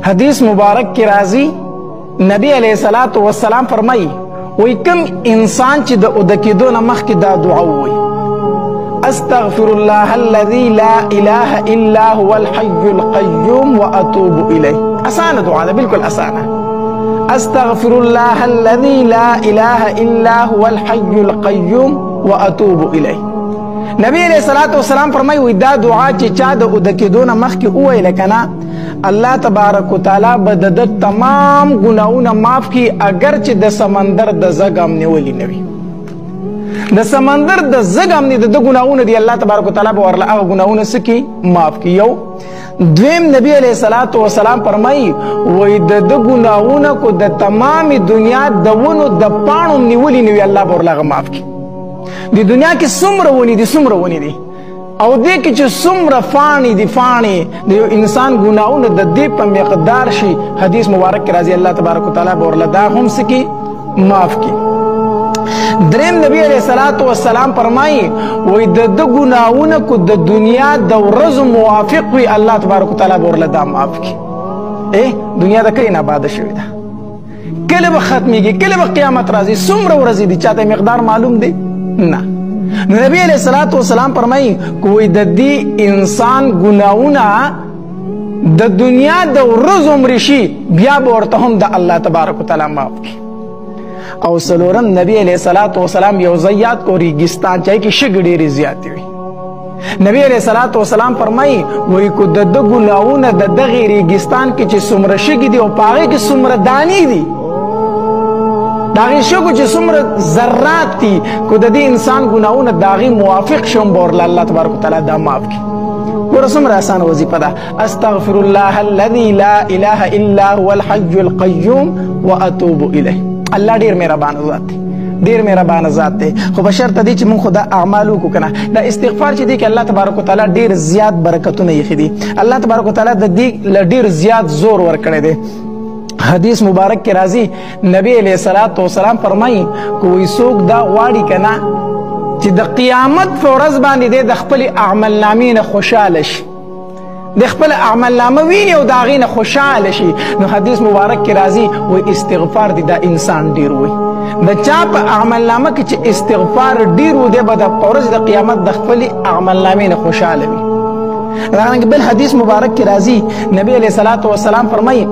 حدیث مبارک کی راضی نبی علیہ الصلوۃ والسلام فرمائی وی کم انسان چې د ودکیدو نه مخکې دا دعا ووایي استغفر الله الذي لا اله الا هو الحي القيوم واتوب اليه. اسانه دعا ده بالکل اسانه. استغفر الله الذي لا اله الا هو الحي القيوم واتوب اليه. نبی علیہ الصلوۃ والسلام فرمائی وی دا دعا چې چا د ودکیدو نه مخکې وویل کنه الله تبارک وتعالی به د تمام ګناهونه معاف کی اگر چې د سمندر د زګم نیولې نه وي. د سمندر د زګم نه د ګناهونه دی الله تبارک وتعالی به ورله هغه ګناهونه سکی معاف کی. یو دویم نبی علیہ الصلوۃ والسلام فرمایي وای د ګناهونه کو د تمام دنیا د ونو د پاڼو نیولې نه وي الله به ورله معاف کی. د دنیا کې څومره ونی دي څومره ونی دي او دې کې چې څومره فانی دي فانی د یو انسان ګناهونه د دې په مقدار شي حدیث مبارک کې راځي الله تبارک وتعالی به ورله دا هم سکی معاف کی. دریم نبی علیہ الصلوۃ والسلام فرمایي وای د ګناهونه کو د دنیا د ورځو موافق وي الله تبارک وتعالی به ورله دا معاف کی. دنیا د کله نه آباد شوې ده کله به ختميږي کله به قیامت راځي څومره ورځې دي چاته مقدار معلوم دی نه. نبی علیہ الصلوۃ والسلام فرمایي کوئی د دې انسان ګناهونه د دنیا د ورځو عمر شي بیا به ورته هم د الله تبارک وتعالی معاف کی. او څلورم نبی علیہ الصلوۃ والسلام یو زیات کو ریګستان چای کې شګ ډېرې زیاتې وي. نبی علیہ الصلوۃ والسلام فرمایي وای کو د ګناهونه د دغه ریګستان کې چې څومره شګ دي او پاره کې څومره دانی دي داغی شکو چې څومره ذرات دي کو د دې انسان ګناهونه داغی موافق شوم بورله الله تبارک وتعالی دا معاف کی. ګوره څومره اسانه وظیفه ده. استغفر الله الذي لا اله الا هو الحي القيوم واتوب الیه. الله ډیر مهربان ذات دی ډیر مهربان ذات دی خو بشرط دی چې موږ خدا اعمال وکړو کنه دا استغفار چې دی کې الله تبارک وتعالی ډیر زیات برکتونه یې خدي الله تبارک وتعالی د دې ډیر زیات زور ورکړی دی. حدیث مبارک کے راضی نبی علیہ الصلوۃ والسلام فرمائی کوئی څوک دا غواړي کنه چې د قیامت په ورځ باندې د خپل اعمال نامې نه خوشاله شي د خپل اعمال نامه ویني او د هغې نه خوشاله شي نو حدیث مبارک کې راځي وایي استغفار دی دا انسان ډیر وي د چا په اعمال نامه کې چې استغفار ډیر و دی به د ورځ د قیامت د خپل اعمال نامې نه خوشاله وي. دغرانګه بل حدیث مبارک کې راځي نبی علیہ الصلوۃ والسلام فرمایي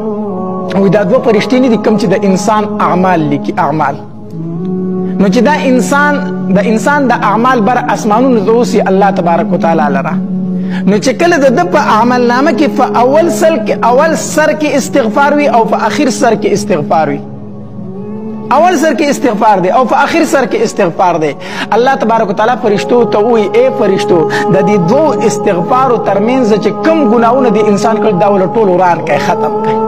وی دا دو فرشتې نه دي کوم چې د انسان اعمال لیکي اعمال نو چې دا انسان د اعمال بر اسمانونو ته اوسي الله تبارک وتعالی لره نو چې کله د په عمل نامه کې په اول سر کې استغفار وي او په اخر سر کې استغفار وي اول سر کې استغفار دی او په اخر سر کې استغفار دی الله تبارک وتعالی فرشتو ته وایي اے فرشتو د دې دوه استغفارو ترمنځ چې کوم ګناهونه د انسان کړي دا ول ټول وران کوي ختم کوي.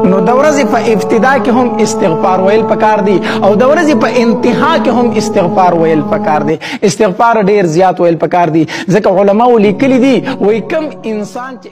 نو د ورځې په ابتدا کې هم استغفار ویل پکار دی او د ورځې په انتها کې هم استغفار ویل پکار دی. استغفار ډیر زیات ویل پکار دی ځکه علماء لیکلي دي وایي کم انسان چې